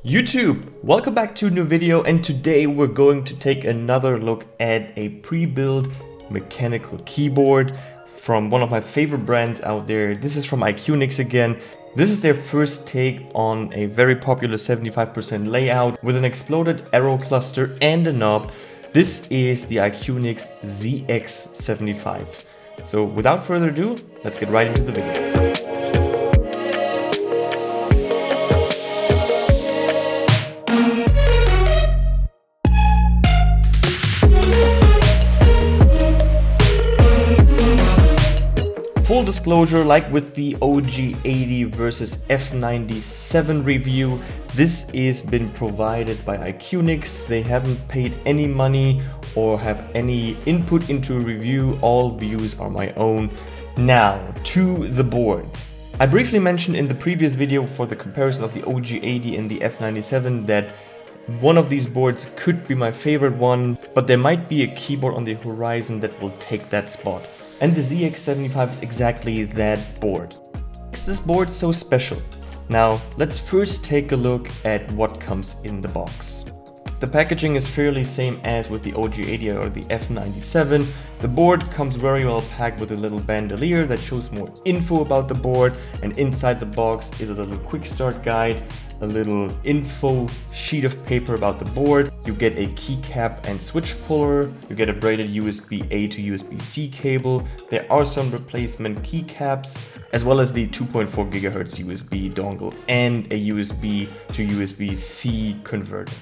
YouTube, welcome back to a new video, and today we're going to take another look at a pre-built mechanical keyboard from one of my favorite brands out there. This is from iqunix again. This is their first take on a very popular 75% layout with an exploded arrow cluster and a knob. This is the iqunix zx75. So without further ado, let's get right into the video. Full disclosure, like with the OG80 versus F97 review, this is been provided by iqunix. They haven't paid any money or have any input into a review. All views are my own. Now, to the board. I briefly mentioned in the previous video for the comparison of the OG80 and the F97 that one of these boards could be my favorite one, but there might be a keyboard on the horizon that will take that spot. And the zx75 is exactly that board. Why is this board so special? Now, let's first take a look at what comes in the box. The packaging is fairly same as with the OG80 or the F97. The board comes very well packed with a little bandolier that shows more info about the board, and inside the box is a little quick start guide, a little info sheet of paper about the board. You get a keycap and switch puller, you get a braided USB-A to USB-C cable, there are some replacement keycaps, as well as the 2.4 GHz USB dongle and a USB to USB-C converter.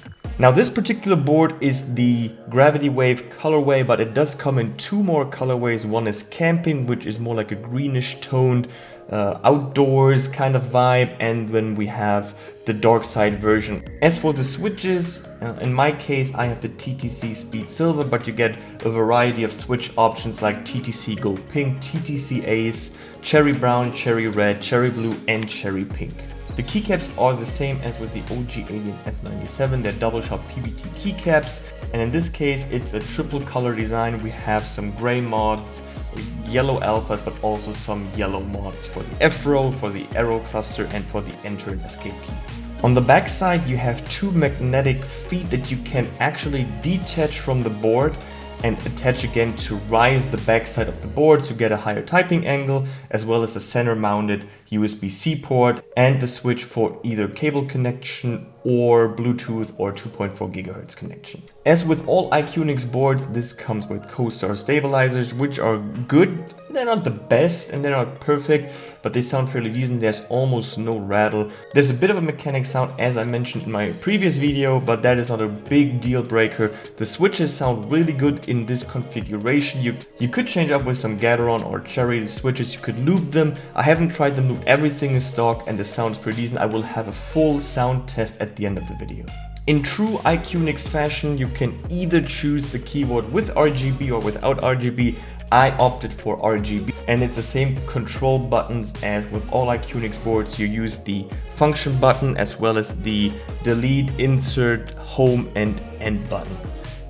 Now this particular board is the Gravity Wave colorway, but it does come in two more colorways. One is camping, which is more like a greenish toned outdoors kind of vibe, and then we have the dark side version. As for the switches, in my case I have the TTC Speed Silver, but you get a variety of switch options like TTC Gold Pink, TTC Ace, Cherry Brown, Cherry Red, Cherry Blue and Cherry Pink. The keycaps are the same as with the OG80 and F97, they're double shot PBT keycaps, and in this case it's a triple color design. We have some gray mods, yellow alphas, but also some yellow mods for the F-row, for the arrow cluster and for the enter and escape key. On the back side you have two magnetic feet that you can actually detach from the board and attach again to rise the back side of the board to get a higher typing angle, as well as a center mounted USB-C port and the switch for either cable connection or Bluetooth or 2.4 GHz connection. As with all iqunix boards, this comes with co-star stabilizers, which are good. They're not the best and they're not perfect, but they sound fairly decent. There's almost no rattle. There's a bit of a mechanic sound, as I mentioned in my previous video, but that is not a big deal breaker. The switches sound really good in this configuration. You could change up with some Gateron or Cherry switches, you could loop them. I haven't tried them, loop everything is stock and the sound is pretty decent. I will have a full sound test at the end of the video. In true iqunix fashion, you can either choose the keyboard with RGB or without RGB. I opted for RGB, and it's the same control buttons as with all iqunix boards. You use the function button as well as the delete, insert, home and end button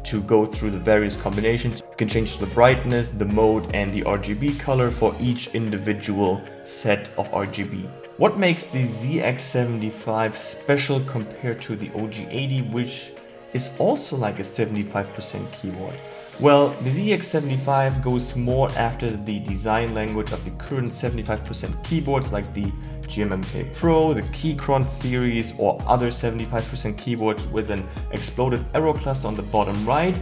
to go through the various combinations. You can change the brightness, the mode and the RGB color for each individual set of RGB. What makes the zx75 special compared to the OG80, which is also like a 75% keyboard? Well, the zx75 goes more after the design language of the current 75% keyboards like the GMMK Pro, the Keycron series or other 75% keyboards with an exploded arrow cluster on the bottom right,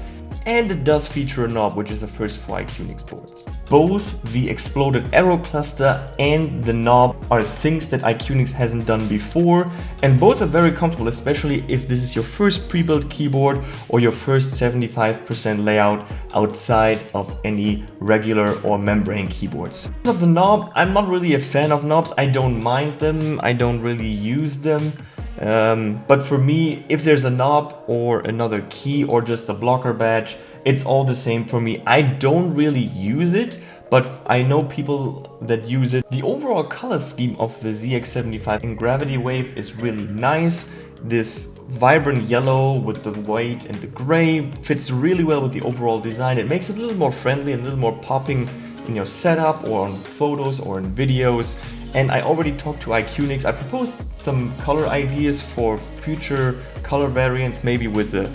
and it does feature a knob, which is a first for iqunix boards. Both the exploded arrow cluster and the knob are things that iqunix hasn't done before, and both are very comfortable, especially if this is your first pre-built keyboard or your first 75% layout outside of any regular or membrane keyboards. In terms of the knob, I'm not really a fan of knobs. I don't mind them, I don't really use them. But for me, if there's a knob or another key or just a blocker badge, it's all the same for me. I don't really use it, but I know people that use it. The overall color scheme of the zx75 in Gravity Wave is really nice. This vibrant yellow with the white and the gray fits really well with the overall design. It makes it a little more friendly and a little more popping in your setup or on photos or in videos. And I already talked to iqunix. I proposed some color ideas for future color variants, maybe with the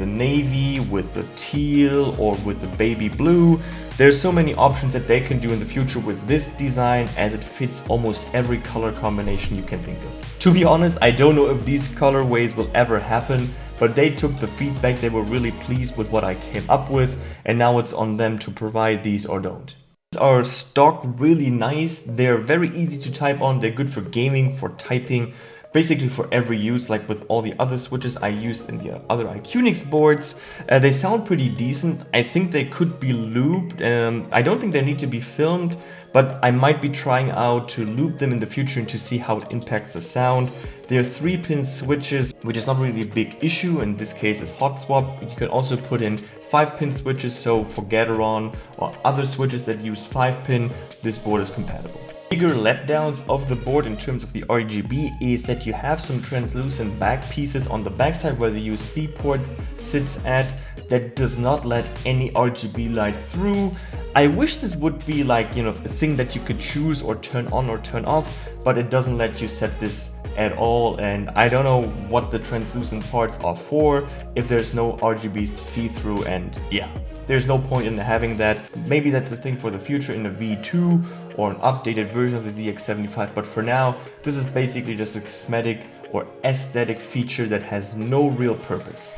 navy, with the teal, or with the baby blue. There's so many options that they can do in the future with this design, as it fits almost every color combination you can think of. To be honest, I don't know if these colorways will ever happen, but they took the feedback, they were really pleased with what I came up with, and now it's on them to provide these or don't. These are stock, really nice, they're very easy to type on, they're good for gaming, for typing, basically for every use, like with all the other switches I used in the other iqunix boards. They sound pretty decent. I think they could be looped. I don't think they need to be filmed, but I might be trying out to loop them in the future and to see how it impacts the sound. They're 3-pin switches, which is not really a big issue. In this case, is hot swap. You can also put in 5-pin switches, so for Gateron or other switches that use 5-pin, this board is compatible. Bigger letdowns of the board in terms of the RGB is that you have some translucent back pieces on the backside where the USB port sits at that does not let any RGB light through. I wish this would be like, you know, a thing that you could choose or turn on or turn off, but it doesn't let you set this at all, and I don't know what the translucent parts are for if there's no RGB see-through, and yeah, there's no point in having that. Maybe that's a thing for the future in a V2 or an updated version of the zx75, but for now, this is basically just a cosmetic or aesthetic feature that has no real purpose.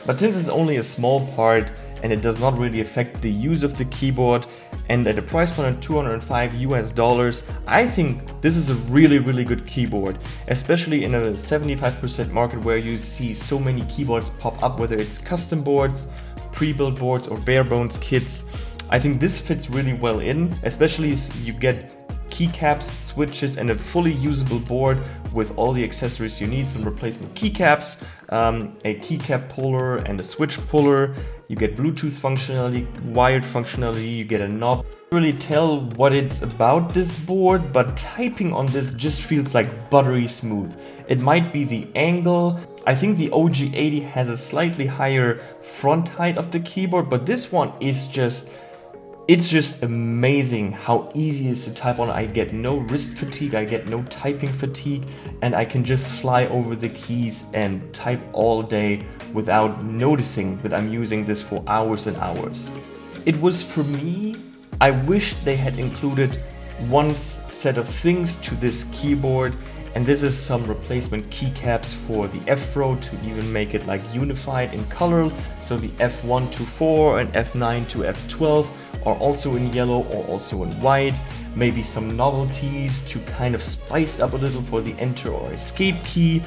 But since it's only a small part and it does not really affect the use of the keyboard, and at a price point of $205 US, I think this is a really good keyboard, especially in a 75% market where you see so many keyboards pop up, whether it's custom boards, pre-built boards, or bare bones kits. I think this fits really well in, especially as you get keycaps, switches, and a fully usable board with all the accessories you need. Some replacement keycaps, a keycap puller and a switch puller. You get Bluetooth functionality, wired functionality, you get a knob. I can't really tell what it's about, this board, but typing on this just feels like buttery smooth. It might be the angle. I think the OG80 has a slightly higher front height of the keyboard, but this one is just, it's just amazing how easy it is to type on. I get no wrist fatigue, I get no typing fatigue, and I can just fly over the keys and type all day without noticing that I'm using this for hours and hours. It was, for me, I wish they had included one set of things to this keyboard, and this is some replacement keycaps for the F row to even make it like unified in color. So the F1 to 4 and F9 to F12 are also in yellow or also in white. Maybe some novelties to kind of spice up a little for the enter or escape key,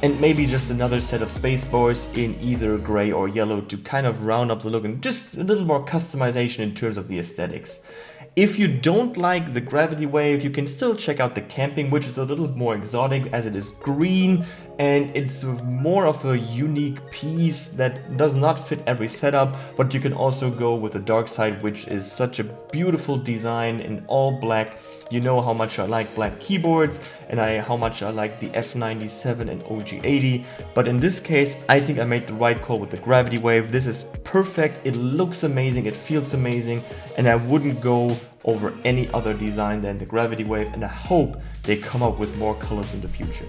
and maybe just another set of space bars in either gray or yellow to kind of round up the look and just a little more customization in terms of the aesthetics. If you don't like the gravity wave, you can still check out the camping, which is a little more exotic as it is green and it's more of a unique piece that does not fit every setup, but you can also go with the dark side, which is such a beautiful design in all black. You know how much I like black keyboards and how much I like the F97 and OG80, but in this case I think I made the right call with the gravity wave. This is perfect, it looks amazing, it feels amazing, and I wouldn't go over any other design than the gravity wave, and I hope they come up with more colors in the future.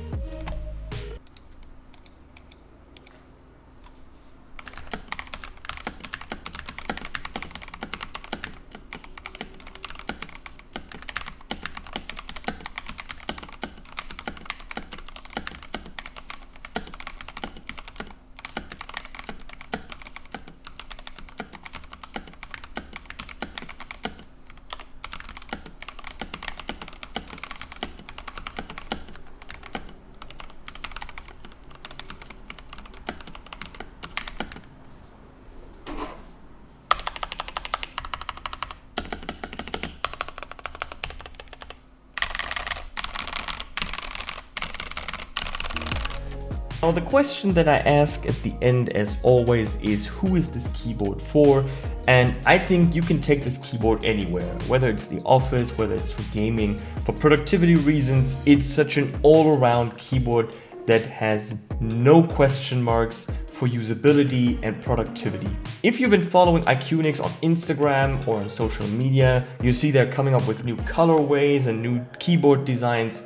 Now the question that I ask at the end, as always, is who is this keyboard for? And I think you can take this keyboard anywhere, whether it's the office, whether it's for gaming, for productivity reasons. It's such an all-around keyboard that has no question marks for usability and productivity. If you've been following iqunix on Instagram or on social media, you see they're coming up with new colorways and new keyboard designs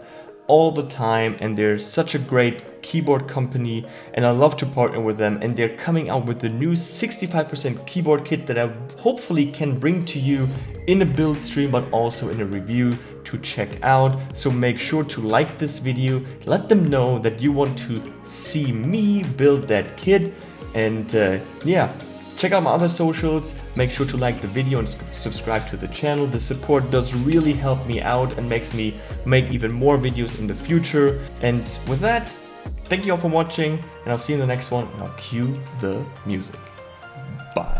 all the time, and they're such a great keyboard company, and I love to partner with them. And they're coming out with the new 65% keyboard kit that I hopefully can bring to you in a build stream, but also in a review to check out. So make sure to like this video, let them know that you want to see me build that kit, and yeah, check out my other socials. Make sure to like the video and subscribe to the channel. The support does really help me out and makes me make even more videos in the future. And with that, thank you all for watching, and I'll see you in the next one, and I'll cue the music. Bye.